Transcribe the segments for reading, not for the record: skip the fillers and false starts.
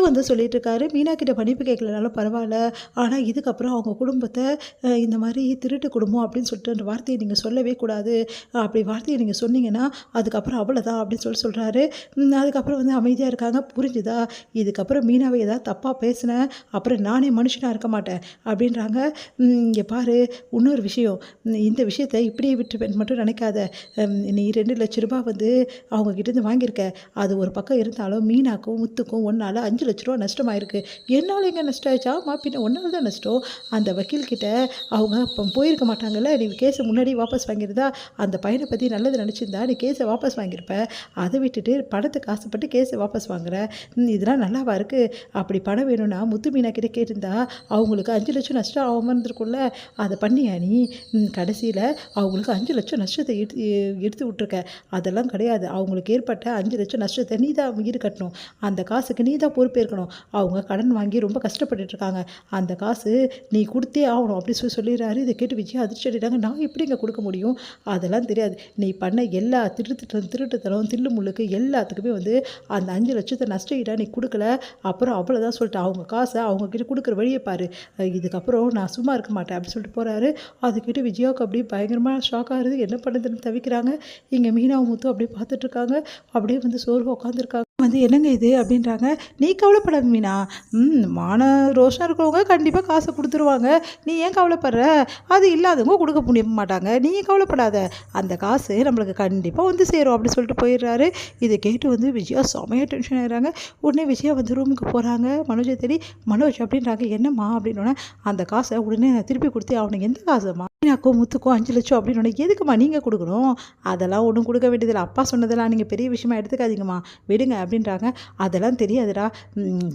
வந்து சொல்லிட்டு இருக்காரு, மீனா கிட்ட மன்னிப்பு கேட்கலனாலும் பரவாயில்ல, ஆனால் இதுக்கப்புறம் அவங்க குடும்பத்தை இந்த மாதிரி திருட்டு குடும்பம் அப்படின்னு சொல்லிட்டு அந்த வார்த்தையை நீங்கள் சொல்லவே கூடாது, அப்படி வார்த்தையை நீங்கள் சொன்னீங்கன்னா அதுக்கப்புறம் அவ்வளோதான் அப்படின்னு சொல்கிறாரு. அதுக்கப்புறம் வந்து அமைதியாக இருக்காங்க. புரிஞ்சுதா, இதுக்கப்புறம் மீனாவை ஏதாவது தப்பாக பேசினேன் அப்புறம் நானே மனுஷனாக இருக்க மாட்டேன் அப்படின்றாங்க. இங்கே பாரு, இன்னொரு விஷயம், இந்த விஷயத்தை இப்படியே விட்டுருவேன் மட்டும் நினைக்காத. நீ 2 லட்ச ரூபா வந்து அவங்கக்கிட்டேருந்து வாங்கியிருக்க, அது ஒரு பக்கம் இருந்தாலும் மீனாக்கும் முத்துக்கும் ஒன்றால் 5 லட்ச ரூபா நஷ்டமாயிருக்கு. என்னால் எங்கே நஷ்டம் ஆயிடுச்சா? பின்ன ஒன்றால் தான் நஷ்டம். அந்த வக்கீல்கிட்ட அவங்க இப்போ போயிருக்க மாட்டாங்கல்ல, நீ கேஸை முன்னாடி வாபஸ் வாங்கியிருந்தா அந்த பையனை பற்றி நல்லது நினச்சிருந்தா நீ கேஸை வாபஸ் வாங்கியிருப்ப. அதை விட்டுட்டு பணத்துக்கு ஆசைப்பட்டு கேஸை வாபஸ் வாங்குற, இதெல்லாம் நல்லாவா இருக்குது? அப்படி பணம் வேணும்னா முத்து மீனா கிட்ட கேட்டிருந்தா அவங்களுக்கு 5 லட்சம் நஷ்டம் ஆகாமல் இருந்திருக்கும்ல, அதை பண்ணியா நீ? கடைசியில் அவங்களுக்கு 5 லட்சம் நஷ்டத்தை எடுத்து விட்ருக்க. அதெல்லாம் கிடையாது. அவங்களுக்கு ஏற்பட்ட 5 லட்சம் நஷ்டத்தை நீ தான் ஈடு கட்டணும். அந்த காசுக்கு நீ தான் பொறுப்பேற்கணும். அவங்க கடன் வாங்கி ரொம்ப கஷ்டப்பட்டுட்டு இருக்காங்க. அந்த காசு நீ கொடுத்தே ஆகணும் அப்படி சொல்லிடுறாரு. இதை கேட்டு விஜய் அதிர்ச்சி அடைகிறாங்க. நான் எப்படி இங்கே கொடுக்க முடியும்? அதெல்லாம் தெரியாது. நீ பண்ண எல்லா திருட்டுத்தனம் தில்லு முள்ளுக்கு எல்லாத்துக்குமே வந்து அந்த 5 லட்சத்தை நஷ்ட ஈடாக நீ கொடுக்கல, அப்புறம் அவ்வளோதான் சொல்லிட்டு அவங்க காசை அவங்கக்கிட்ட கொடுக்குற வழியை பாரு. இதுக்கப்புறம் நான் சும்மா இருக்க மாட்டேன் அப்படின்னு சொல்லிட்டு போகிறாரு. அதுக்கிட்ட விஜயாவுக்கு அப்படியே பயங்கரமாக ஷாக் ஆகுது. என்ன பண்ணுறதுன்னு தவிக்கிறாங்க. இங்கே மீனாவும் முத்தும் அப்படியே பார்த்துட்ருக்காங்க. அப்படியே வந்து சோர்வாக உட்காந்துருக்காங்க. வந்து என்னங்க இது அப்படின்றாங்க. நீ கவலைப்படாத மீனா, மான ரோஷனாக இருக்கிறவங்க கண்டிப்பாக காசை கொடுத்துருவாங்க. நீ ஏன் கவலைப்படுற? அது இல்லாதவங்க கொடுக்க முடிய மாட்டாங்க. நீ கவலைப்படாத, அந்த காசு நம்மளுக்கு கண்டிப்பாக வந்து சேரும் அப்படி சொல்லிட்டு போயிடுறாரு. இதை கேட்டு வந்து விஜயா செமையாக டென்ஷன் ஆகிறாங்க. உடனே விஜயா வந்து ரூமுக்கு போகிறாங்க. மனோஜை தேடி. மனோஜ் அப்படின்றாங்க. என்னம்மா அப்படின்னோடனே, அந்த காசை உடனே நான் திருப்பி கொடுத்தே ஆகணும். எந்த காசுமா? மீனாக்கும் முத்துக்கும் 5 லட்சம் அப்படின்னு எதுக்குமா நீங்கள் கொடுக்கணும்? அதெல்லாம் ஒன்றும் கொடுக்க வேண்டியதில்லை. அப்பா சொன்னதெல்லாம் நீங்கள் பெரிய விஷயமா எடுத்துக்காதீங்கம்மா, விடுங்க அப்படின்றாங்க. அதெல்லாம் தெரியாதுடா,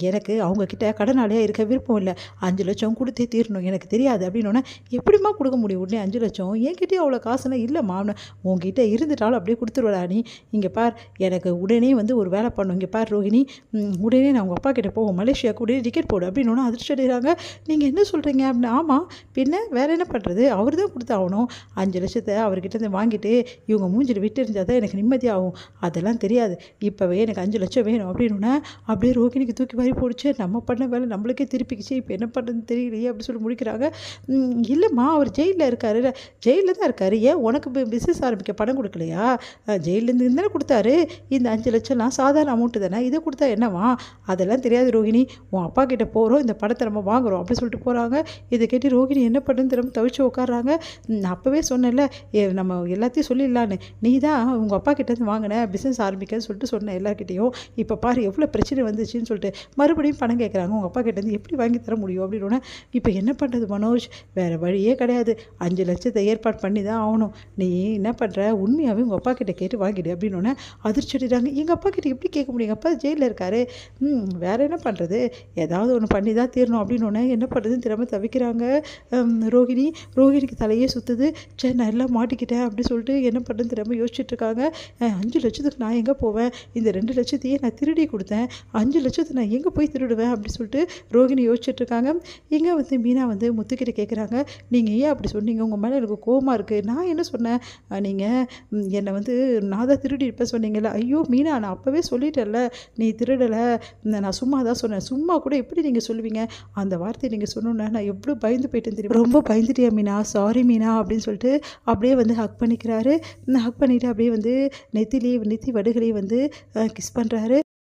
எனக்கு அவங்கக்கிட்ட கடனாளியாக இருக்க விருப்பம் இல்லை. 5 லட்சம் கொடுத்தே தீரணும், எனக்கு தெரியாது அப்படின்னோடனே, எப்படிமா கொடுக்க முடியும் உடனே 5 லட்சம்? என்கிட்டயே அவ்வளோ காசுலாம் இல்லைம்மா. உங்ககிட்ட இருந்துட்டாலும் அப்படியே கொடுத்துருவடா நீ. இங்கே பார், எனக்கு உடனே வந்து ஒரு வேலை பண்ணும். இங்கே பார் ரோஹிணி, உடனே நான் உங்கள் அப்பா கிட்டே போவோம், மலேசியாவுக்கு உடனே டிக்கெட் போடு அப்படின்னோன்னா அதிர்ச்சி அடைகிறாங்க. நீங்கள் என்ன சொல்கிறீங்க அப்படின்னு. ஆமாம், பின்ன வேறு என்ன பண்ணுறது? அவர் தான் கொடுத்தாகணும். 5 லட்சத்தை அவர்கிட்ட வாங்கிட்டு இவங்க மூஞ்சில் விட்டு இருந்தால் தான் எனக்கு நிம்மதியாகும். அதெல்லாம் தெரியாது. இப்போவே எனக்கு 5 லட்சம் வேணும் அப்படின்னா அப்படியே ரோகிணிக்கு தூக்கி வாரி போடுச்சு. நம்ம பண்ண வேலை நம்மளுக்கே திருப்பிக்கிச்சு. இப்போ என்ன பண்ணுறதுன்னு தெரியலையே அப்படி சொல்லி முடிக்கிறாங்க. இல்லைம்மா, அவர் ஜெயிலில் இருக்காரு. ஜெயிலில் தான் இருக்காரு. ஏன் உனக்கு பிஸ்னஸ் ஆரம்பிக்க பணம் கொடுக்கலையா? ஜெயிலேருந்து தானே கொடுத்தாரு. இந்த 5 லட்சம்லாம் சாதாரண அமௌண்ட்டு தானே, இதை கொடுத்தா என்னவா? அதெல்லாம் தெரியாது ரோகிணி. உன் அப்பா கிட்டே போகிறோம், இந்த படத்தை நம்ம வாங்குகிறோம் அப்படி சொல்லிட்டு போகிறாங்க. இதை கேட்டு ரோகிணி என்ன பண்ணுன்னு திரும்ப தவிச்சு உட்காடுறாங்க. நான் அப்போவே சொன்னேன்ல, நம்ம எல்லாத்தையும் சொல்லிடலான்னு. நீ தான் உங்கள் அப்பா கிட்டேருந்து வாங்கின பிஸ்னஸ் ஆரம்பிக்கன்னு சொல்லிட்டு சொன்னேன் எல்லாருக்கிட்டையும். இப்போ பாரு எவ்வளோ பிரச்சனை வந்துச்சுன்னு சொல்லிட்டு மறுபடியும் பணம் கேட்குறாங்க. உங்கள் அப்பா கிட்டேருந்து எப்படி வாங்கி தர முடியும் அப்படின்னோடனே, இப்போ என்ன பண்ணுறது மனோஜ்? வேறு வழியே கிடையாது. 5 லட்சத்தை ஏற்பாடு பண்ணி தான் ஆகணும். நீ என்ன பண்ணுற? உண்மையாகவே உங்கள் அப்பா கிட்டே கேட்டு வாங்கிடு அப்படின்னோடனே அதிர்ச்சி அடிக்கிறாங்க. எங்கள் அப்பா கிட்டே எப்படி கேட்க முடியும்? எங்கள் அப்பா ஜெயிலில் இருக்காரு. வேறு என்ன பண்ணுறது? ஏதாவது ஒன்று பண்ணி தான் தீரணும் அப்படின்னோடனே என்ன பண்ணுறதுன்னு திரும்ப தவிக்கிறாங்க. ரோகிணிக்கு தலையே சுற்றுது. சரி, நான் எல்லாம் மாட்டிக்கிட்டேன் அப்படி சொல்லிட்டு என்ன பண்ணுறது தெரியாமல் யோசிச்சுட்ருக்காங்க. 5 லட்சத்துக்கு நான் எங்கே போவேன்? இந்த 2 லட்சத்தையே நான் திருடி கொடுத்தேன். 5 லட்சத்தை நான் எங்கே போய் திருடுவேன் அப்படி சொல்லிட்டு ரோகிணி யோசிச்சுட்ருக்காங்க. இங்கே வந்து மீனா வந்து முத்துக்கிட்ட கேட்குறாங்க. நீங்கள் ஏன் அப்படி சொன்னீங்க? உங்கள் மேலே எனக்கு கோவமாக இருக்குது. நான் என்ன சொன்னேன்? நீங்கள் என்னை வந்து நான் தான் திருடி இருப்பேன் சொன்னீங்கல்ல. ஐயோ மீனா, நான் அப்போவே சொல்லிட்டேன்ல, நீ திருடலை, நான் சும்மா தான் சொன்னேன். சும்மா கூட எப்படி நீங்கள் சொல்லுவீங்க? அந்த வார்த்தையை நீங்கள் சொன்னோன்னே நான் எவ்வளோ பயந்து போயிட்டேன் தெரியும். ரொம்ப பயந்துட்டியா மீனா? சாரி மீனா அப்படின்னு சொல்லிட்டு அப்படியே வந்து ஹக் பண்ணிக்கிறாரு. ஹக் பண்ணிவிட்டு அப்படியே வந்து நெத்தி வடுகளையும் வந்து கிஸ் பண்ணுறாரு.